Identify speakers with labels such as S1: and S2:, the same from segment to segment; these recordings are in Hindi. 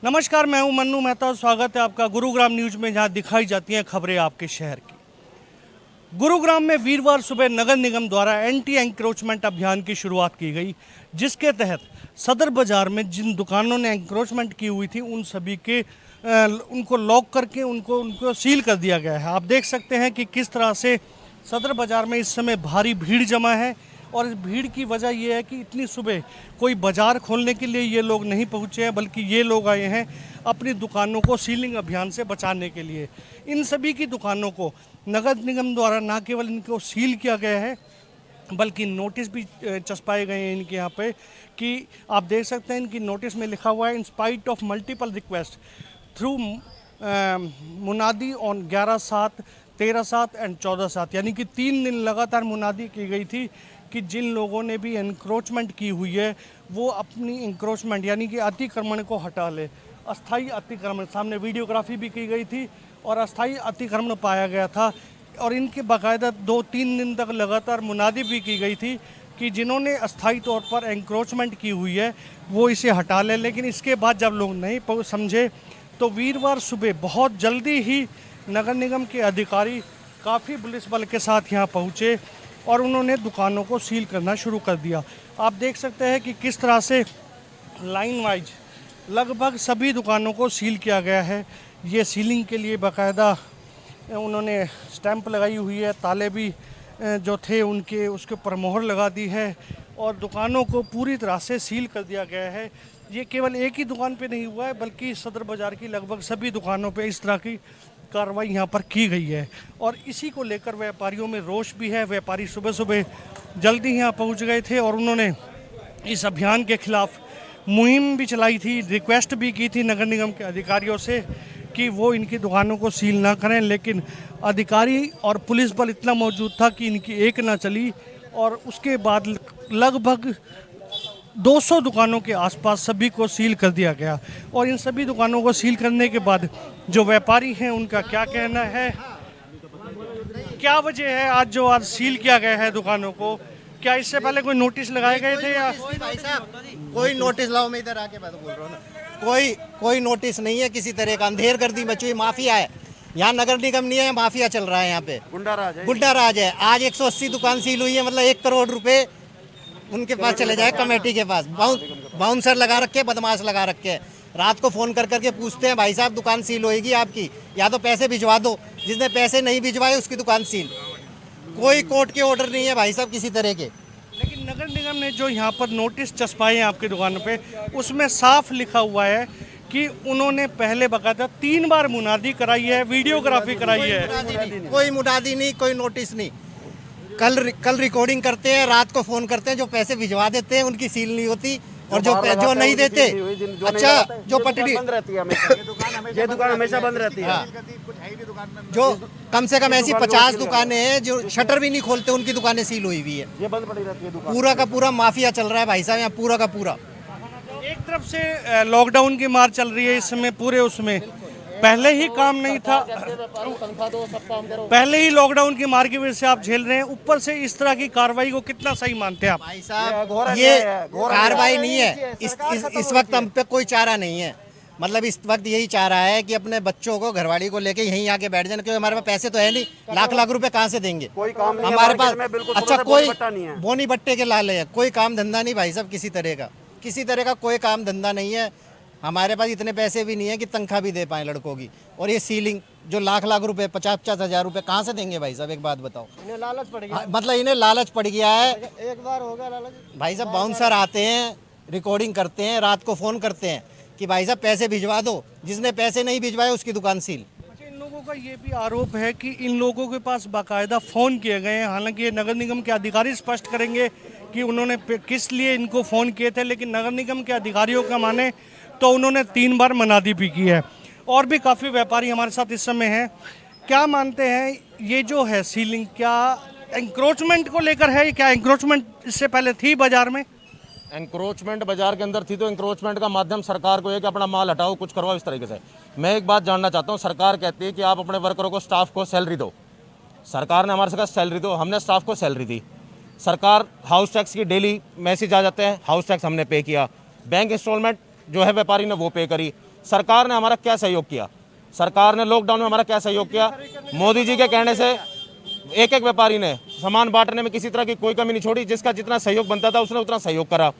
S1: नमस्कार, मैं हूं मन्नू मेहता। स्वागत है आपका गुरुग्राम न्यूज में, जहां दिखाई जाती हैं खबरें आपके शहर की। गुरुग्राम में वीरवार सुबह नगर निगम द्वारा एंटी एंक्रोचमेंट अभियान की शुरुआत की गई, जिसके तहत सदर बाजार में जिन दुकानों ने एंक्रोचमेंट की हुई थी उन सभी के उनको लॉक करके उनको सील कर दिया गया है। आप देख सकते हैं कि किस तरह से सदर बाजार में इस समय भारी भीड़ जमा है, और इस भीड़ की वजह यह है कि इतनी सुबह कोई बाजार खोलने के लिए ये लोग नहीं पहुँचे हैं, बल्कि ये लोग आए हैं अपनी दुकानों को सीलिंग अभियान से बचाने के लिए। इन सभी की दुकानों को नगर निगम द्वारा न केवल इनको सील किया गया है, बल्कि नोटिस भी चस्पाए गए हैं इनके यहाँ पे, कि आप देख सकते हैं इनकी नोटिस में लिखा हुआ है, in spite of multiple request through मुनादी ऑन 11/7, 13/7 एंड 14/7, यानी कि 3 दिन लगातार मुनादी की गई थी कि जिन लोगों ने भी एनक्रोचमेंट की हुई है वो अपनी एनक्रोचमेंट यानी कि अतिक्रमण को हटा ले। अस्थाई अतिक्रमण, सामने वीडियोग्राफी भी की गई थी और अस्थाई अतिक्रमण पाया गया था, और इनके बाकायदा 2-3 दिन तक लगातार मुनादी भी की गई थी कि जिन्होंने अस्थाई तौर पर एनक्रोचमेंट की हुई है वो इसे हटा लें। लेकिन इसके बाद जब लोग नहीं समझे तो वीरवार सुबह बहुत जल्दी ही नगर निगम के अधिकारी काफ़ी पुलिस बल के साथ यहाँ पहुँचे और उन्होंने दुकानों को सील करना शुरू कर दिया। आप देख सकते हैं कि किस तरह से लाइन वाइज लगभग सभी दुकानों को सील किया गया है। ये सीलिंग के लिए बाकायदा उन्होंने स्टैंप लगाई हुई है, ताले भी जो थे उनके उसके ऊपर मोहर लगा दी है और दुकानों को पूरी तरह से सील कर दिया गया है। ये केवल एक ही दुकान पे नहीं हुआ है, बल्कि सदर बाज़ार की लगभग सभी दुकानों पे इस तरह की कार्रवाई यहाँ पर की गई है, और इसी को लेकर व्यापारियों में रोष भी है। व्यापारी सुबह सुबह जल्दी यहाँ पहुँच गए थे और उन्होंने इस अभियान के खिलाफ मुहिम भी चलाई थी, रिक्वेस्ट भी की थी नगर निगम के अधिकारियों से कि वो इनकी दुकानों को सील ना करें, लेकिन अधिकारी और पुलिस बल इतना मौजूद था कि इनकी एक ना चली, और उसके बाद लगभग 200 दुकानों के आसपास सभी को सील कर दिया गया। और इन सभी दुकानों को सील करने के बाद जो व्यापारी हैं उनका क्या कहना है, क्या वजह है आज सील किया गया है दुकानों को? क्या इससे पहले कोई नोटिस लगाए गए थे या?
S2: भाई साहब कोई नोटिस लाओ, मैं इधर आके बात बोल रहा हूँ ना, कोई नोटिस नहीं है किसी तरह का। अंधेर कर दी बच्चों, माफिया है यहाँ, नगर निगम नहीं है, माफिया चल रहा है यहाँ पे, गुंडा राज है। आज 180 दुकान सील हुई है, मतलब 1 करोड़ रुपए उनके पास चले जाए, कमेटी के पास। बाउंसर लगा रखे, बदमाश लगा रखे। रात को फोन कर करके पूछते हैं भाई साहब दुकान सील होएगी आपकी, या तो पैसे भिजवा दो। जिसने पैसे नहीं भिजवाए उसकी दुकान सील। कोई कोर्ट के ऑर्डर नहीं है भाई साहब किसी तरह के।
S1: लेकिन नगर निगम ने जो यहाँ पर नोटिस चस्पाए हैं आपकी दुकानों पे, उसमें साफ लिखा हुआ है कि उन्होंने पहले बकायदा 3 बार मुनादी कराई है, वीडियोग्राफी कराई है।
S2: कोई मुनादी नहीं, कोई नोटिस नहीं। कल रिकॉर्डिंग करते हैं, रात को फोन करते हैं, जो पैसे भिजवा देते हैं उनकी सील नहीं होती, और जो नहीं देते, अच्छा जो पटड़ी
S3: बंद रहती है, ये दुकान हमेशा बंद रहती है।
S2: जो कम से कम ऐसी 50 दुकानें हैं जो शटर भी नहीं खोलते, उनकी दुकानें सील हुई हुई है।
S3: ये बंद पड़ी रहती है दुकान।
S2: पूरा का पूरा माफिया चल रहा है भाई साहब यहाँ, पूरा का पूरा।
S1: एक तरफ से लॉकडाउन की मार चल रही है इस समय पूरे, उसमें पहले ही काम नहीं था, पहले ही लॉकडाउन की मार की वजह से आप झेल रहे हैं, ऊपर से इस तरह की कार्रवाई को कितना सही मानते हैं आप?
S2: भाई साहब ये कार्रवाई नहीं है, इस वक्त हम पे कोई चारा नहीं है। मतलब इस वक्त यही चाह रहा है कि अपने बच्चों को, घरवाली को लेके यहीं आके बैठ जाना, क्योंकि हमारे पास पैसे तो है नहीं, लाख रुपए कहाँ से देंगे?
S3: कोई काम नहीं
S2: हमारे पास। अच्छा कोई
S3: नहीं
S2: बोनी बट्टे के लाल है, कोई काम धंधा नहीं भाई साहब किसी तरह का कोई काम धंधा नहीं है। हमारे पास इतने पैसे भी नहीं है कि तनख्वाह भी दे पाए लड़कों की, और ये सीलिंग जो लाख रुपए, 50-50 हज़ार रुपए कहाँ से देंगे भाई साहब? एक बात बताओ।
S3: इन्हें लालच पड़ गया।
S2: मतलब इन्हें लालच पड़ गया है।
S3: एक बार होगा लालच।
S2: भाई साहब बाउंसर आते हैं, रिकॉर्डिंग करते हैं, रात को फ़ोन करते हैं कि भाई साहब पैसे भिजवा दो। जिसने पैसे नहीं भिजवाए उसकी दुकान सील।
S1: इन लोगों का ये भी आरोप है कि इन लोगों के पास बाकायदा फ़ोन किए गए हैं, हालांकि ये नगर निगम के अधिकारी स्पष्ट करेंगे कि उन्होंने किस लिए इनको फ़ोन किए थे, लेकिन नगर निगम के अधिकारियों का माने तो उन्होंने 3 बार मुनादी भी की है। और भी काफ़ी व्यापारी हमारे साथ इस समय हैं। क्या मानते हैं ये जो है सीलिंग, क्या एंक्रोचमेंट को लेकर है? क्या एंक्रोचमेंट इससे पहले थी बाजार में?
S4: एंक्रोचमेंट बाजार के अंदर थी तो एंक्रोचमेंट का माध्यम सरकार को है कि अपना माल हटाओ, कुछ करवाओ इस तरीके से। मैं एक बात जानना चाहता हूँ, सरकार कहती है कि आप अपने वर्करों को, स्टाफ को सैलरी दो। सरकार ने हमारे से कहा सैलरी दो, हमने स्टाफ को सैलरी दी। सरकार हाउस टैक्स की डेली मैसेज आ जाते हैं, हाउस टैक्स हमने पे किया, बैंक इंस्टॉलमेंट जो है व्यापारी ने वो पे करी। सरकार ने हमारा क्या सहयोग किया? सरकार ने लॉकडाउन में हमारा क्या सहयोग किया? मोदी जी के कहने से एक एक व्यापारी ने सामान बांटने में किसी तरह की कोई कमी नहीं छोड़ी। जिसका जितना सहयोग बनता था उसने उतना सहयोग करा।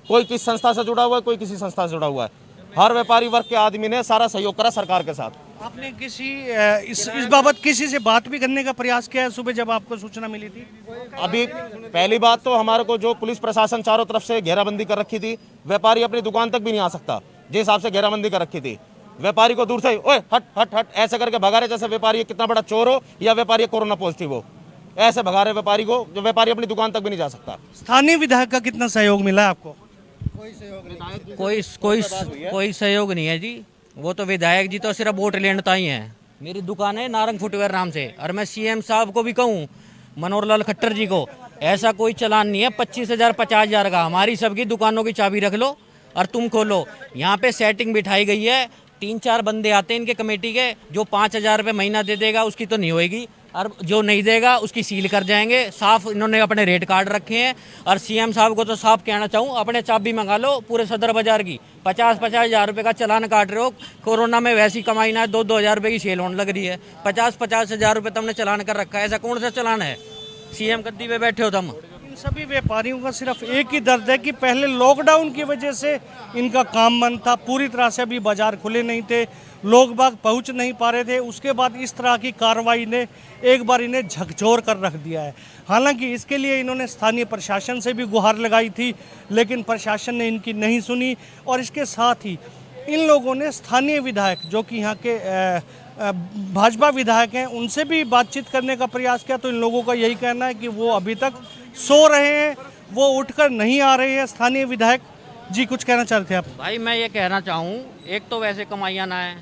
S4: कोई किस संस्था से जुड़ा हुआ है, कोई किसी संस्था से जुड़ा हुआ है। हर व्यापारी वर्ग के आदमी ने सारा सहयोग करा सरकार के साथ।
S1: आपने किसी इस बाबत किसी से बात भी करने का प्रयास किया है सुबह जब आपको सूचना मिली थी?
S4: अभी पहली बात तो हमारे को जो पुलिस प्रशासन चारों तरफ से घेराबंदी कर रखी थी, व्यापारी अपनी दुकान तक भी नहीं आ सकता जिस हिसाब से घेराबंदी कर रखी थी। व्यापारी को दूर से ओए हट हट हट ऐसे करके भगा रहे, जैसे व्यापारी कितना बड़ा चोर हो या व्यापारी कोरोना पॉजिटिव हो, ऐसे भगा रहे व्यापारी को, जो व्यापारी अपनी दुकान तक भी नहीं जा सकता।
S1: स्थानीय विधायक का कितना सहयोग मिला है आपको?
S5: कोई सहयोग नहीं है जी। वो तो विधायक जी तो सिर्फ वोट लेना ही है। मेरी दुकान है नारंग फुटवेयर नाम से, और मैं सीएम साहब को भी कहूँ, मनोहर लाल खट्टर जी को, ऐसा कोई चलान नहीं है 25,000 50,000 का। हमारी सबकी दुकानों की चाबी रख लो और तुम खोलो। यहाँ पे सेटिंग बिठाई गई है, 3-4 बंदे आते हैं इनके कमेटी के, जो 5,000 रुपये महीना दे देगा उसकी तो नहीं होएगी, और जो नहीं देगा उसकी सील कर जाएंगे। साफ इन्होंने अपने रेट कार्ड रखे हैं। और सीएम साहब को तो साफ कहना चाहूँ, अपने चाबी मंगा लो पूरे सदर बाजार की। 50-50 रुपये का चालान काट रहे हो। कोरोना में वैसी कमाई ना है, 2-2 हज़ार रुपये की सेल होने लग रही है। 50-50 हज़ार रुपये तुमने चालान कर रखा है, ऐसा कौन सा चालान है? सीएम गद्दी पे बैठे हो तुम।
S1: इन सभी व्यापारियों का सिर्फ एक ही दर्द है कि पहले लॉकडाउन की वजह से इनका काम बंद था, पूरी तरह से अभी बाजार खुले नहीं थे, लोग बाग पहुंच नहीं पा रहे थे। उसके बाद इस तरह की कार्रवाई ने एक बार इन्हें झकझोर कर रख दिया है। हालांकि इसके लिए इन्होंने स्थानीय प्रशासन से भी गुहार लगाई थी, लेकिन प्रशासन ने इनकी नहीं सुनी। और इसके साथ ही इन लोगों ने स्थानीय विधायक, जो कि यहाँ के भाजपा विधायक हैं, उनसे भी बातचीत करने का प्रयास किया, तो इन लोगों का यही कहना है कि वो अभी तक सो रहे हैं, वो उठकर नहीं आ रहे हैं। स्थानीय विधायक जी कुछ कहना चाहते थे आप?
S5: भाई मैं ये कहना चाहूँ, एक तो वैसे कमाइयाँ ना है,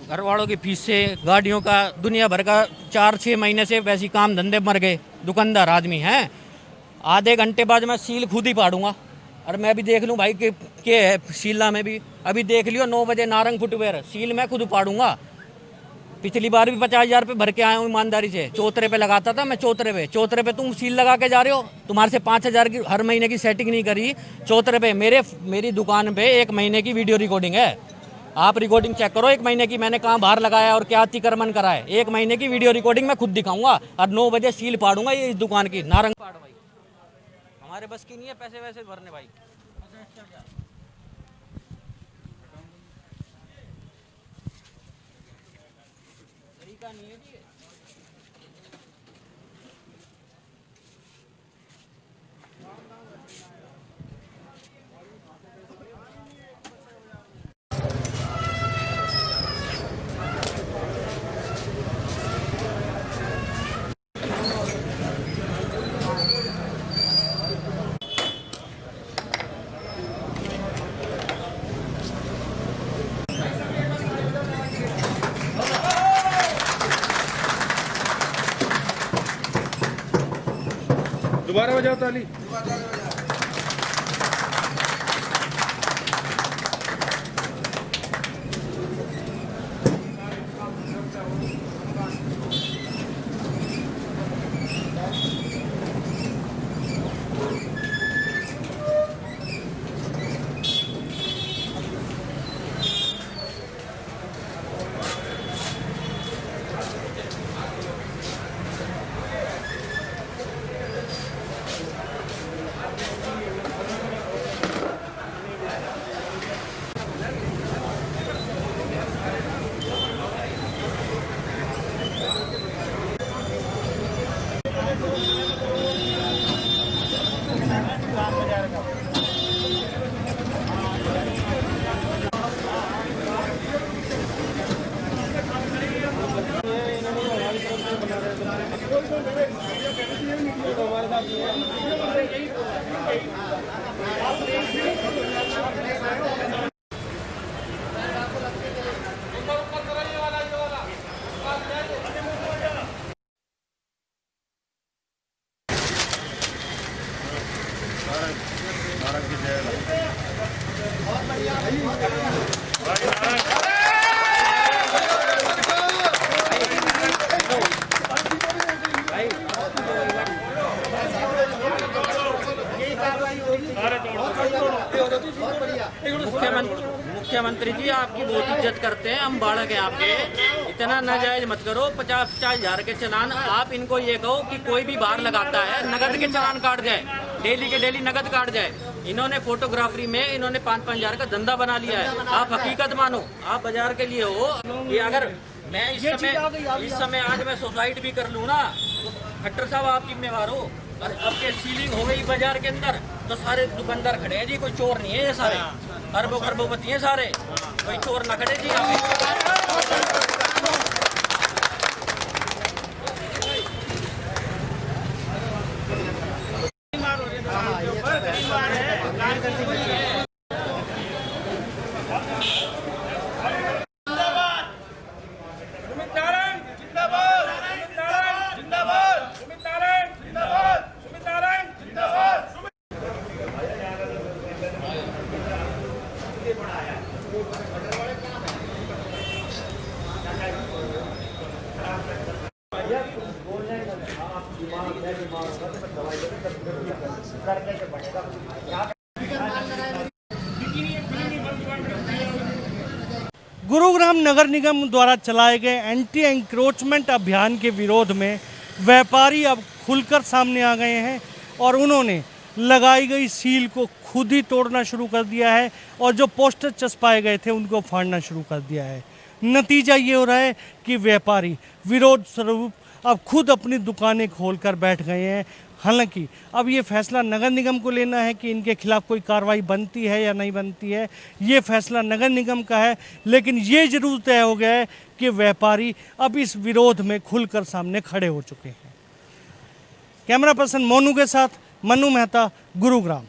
S5: घर वालों की फीस से, गाड़ियों का, दुनिया भर का 4-6 महीने से वैसी काम धंधे मर गए। दुकानदार आदमी हैं, आधे घंटे बाद मैं सील खुद ही पाड़ूंगा। और मैं भी देख लूँ भाई के है सीला में भी, अभी देख लियो 9 बजे नारंग फुटवेयर सील मैं खुद पाड़ूंगा। पिछली बार भी 50,000 रुपये भर के आया हूँ ईमानदारी से। चौतरे पे लगाता था मैं, चौतरे पे तुम सील लगा के जा रहे हो। तुम्हारे से 5,000 की हर महीने की सेटिंग नहीं करी। चौतरे पे मेरी दुकान पे 1 महीने की वीडियो रिकॉर्डिंग है। आप रिकॉर्डिंग चेक करो, 1 महीने की मैंने कहाँ बाहर लगाया और क्या अतिक्रमण करा है। 1 महीने की वीडियो रिकॉर्डिंग मैं खुद दिखाऊंगा और 9 बजे सील पाड़ूंगा ये इस दुकान की। नारंग पाड़ भाई, हमारे बस की नहीं है पैसे वैसे भरने भाई। तरीका नहीं है जी।
S6: दोबारा बजाओ ताली।
S5: मुख्यमंत्री जी आपकी बहुत इज्जत करते हैं, हम बालक हैं आपके, इतना नाजायज मत करो। 50-50 हजार के चालान, आप इनको ये कहो कि कोई भी बाहर लगाता है नगद के चालान काट जाए, डेली के डेली नगद काट जाए। इन्होंने फोटोग्राफरी में इन्होंने 5-5 हजार का धंधा बना लिया है। आप हकीकत मानो, आप बाजार के लिए हो कि अगर मैं इस समय आज मैं सुसाइड भी कर लूँ ना, तो खट्टर साहब आप जिम्मेवार हो। और अब के सीलिंग हो गई बाजार के अंदर तो सारे दुकानदार खड़े हैं जी, कोई चोर नहीं है, ये सारे अरबों खरबोपति हैं सारे, कोई चोर ना खड़े जी यहाँ पे।
S1: गुरुग्राम नगर निगम द्वारा चलाए गए एंटी एंक्रोचमेंट अभियान के विरोध में व्यापारी अब खुलकर सामने आ गए हैं और उन्होंने लगाई गई सील को खुद ही तोड़ना शुरू कर दिया है और जो पोस्टर चस्पाए गए थे उनको फाड़ना शुरू कर दिया है। नतीजा ये हो रहा है कि व्यापारी विरोध स्वरूप अब खुद अपनी दुकानें खोलकर बैठ गए हैं। हालांकि अब ये फैसला नगर निगम को लेना है कि इनके खिलाफ कोई कार्रवाई बनती है या नहीं बनती है, ये फैसला नगर निगम का है। लेकिन ये जरूर तय हो गया है कि व्यापारी अब इस विरोध में खुलकर सामने खड़े हो चुके हैं। कैमरा पर्सन मोनू के साथ मनु मेहता, गुरुग्राम।